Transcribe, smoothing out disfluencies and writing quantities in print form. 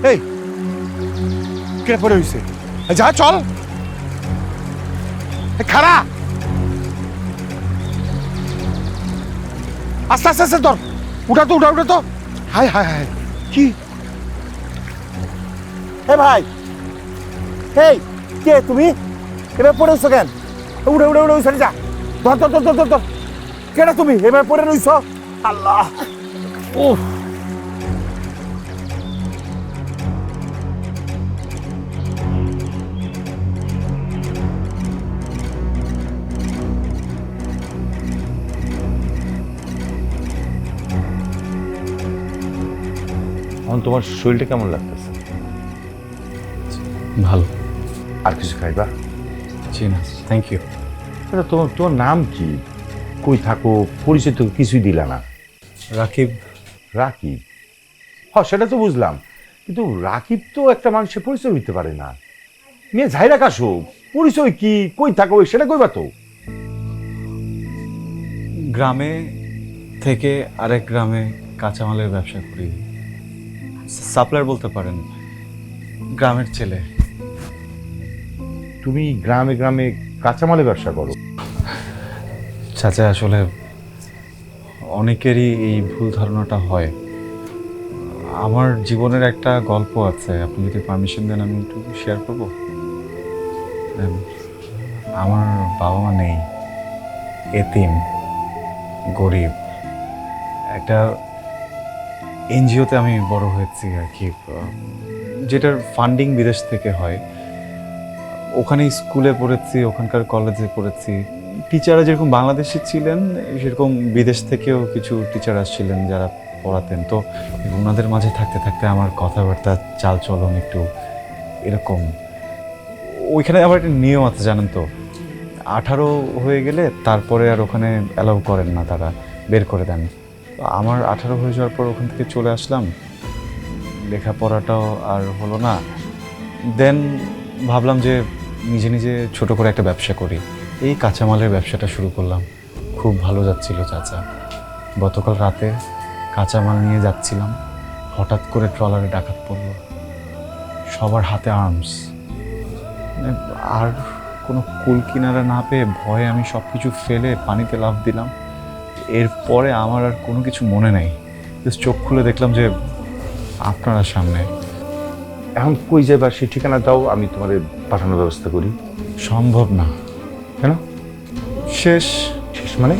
এই কে পড়ে হইছে? যা চল, খারা আস্তে আস্তে আস্তে ধর, উঠা তো উঠা উঠা তো। হায় হায় হায়, কি ভাই, এই কে তুমি? এবার পড়ে রইছো কেন? উড়ে উড়ে উড়ে ওই সাইডে যা, ধর ধর ধর ধর ধর ধর। কেডা তুমি এবার পড়ে রইছো? আল্লাহ, ও এখন তোমার শরীরটা কেমন লাগতেছে? ভালো। আর কিছু খাইবা? জি না, থ্যাংক ইউ। আচ্ছা, তোমার তোমার নাম কি, কই থাকো, পরিচয় তো কিছুই দিলা না। রাকিব। রাকিব? হ্যাঁ, সেটা তো বুঝলাম, কিন্তু রাকিব তো একটা মানুষের পরিচয় হইতে পারে না। মেয়ে ঝাইরা কাশো, পরিচয় কি, কই থাকো সেটা কইবা তো। গ্রামে থেকে আরেক গ্রামে কাঁচামালের ব্যবসা করি, সাপ্লায়ার বলতে পারেন। গ্রামের ছেলে। তুমি গ্রামে গ্রামে কাঁচামালের ব্যবসা করো? চাচা, আসলে অনেকেরই এই ভুল ধারণাটা হয়। আমার জীবনের একটা গল্প আছে, আপনি যদি পারমিশন দেন আমি একটু শেয়ার করবো। আমার বাবা মা নেই, এতিম, গরিব। একটা এনজিওতে আমি বড় হয়েছি আর কি, যেটার ফান্ডিং বিদেশ থেকে হয়। ওখানে স্কুলে পড়েছি, ওখানকার কলেজে পড়েছি। টিচাররা যেরকম বাংলাদেশি ছিলেন, সেরকম বিদেশ থেকেও কিছু টিচার আসছিলেন যারা পড়াতেন। তো ওনাদের মাঝে থাকতে থাকতে আমার কথাবার্তা, চাল চলন একটু এরকম। ওইখানে আবার একটা নিয়ম আছে জানেন তো, 18 হয়ে গেলে তারপরে আর ওখানে অ্যালাউ করেন না, তারা বের করে দেন। তো আমার 18 হয়ে যাওয়ার পর ওখান থেকে চলে আসলাম, লেখাপড়াটাও আর হলো না। দেন ভাবলাম যে নিজে নিজে ছোট করে একটা ব্যবসা করি। এই কাঁচামালের ব্যবসাটা শুরু করলাম, খুব ভালো যাচ্ছিল চাচা। গতকাল রাতে কাঁচামাল নিয়ে যাচ্ছিলাম, হঠাৎ করে ট্রলারে ডাকাত পড়ল, সবার হাতে আর্মস। আর কোনো কুল কিনারা না পেয়ে ভয়ে আমি সব কিছু ফেলে পানিতে লাফ দিলাম। এরপরে আমার আর কোনো কিছু মনে নেই, চোখ খুলে দেখলাম যে আপনারা সামনে। এখন কই যাইবা সেই ঠিকানা দাও, আমি তোমার পাঠানোর ব্যবস্থা করি। সম্ভব না। কেন? শেষ। শেষ মানে?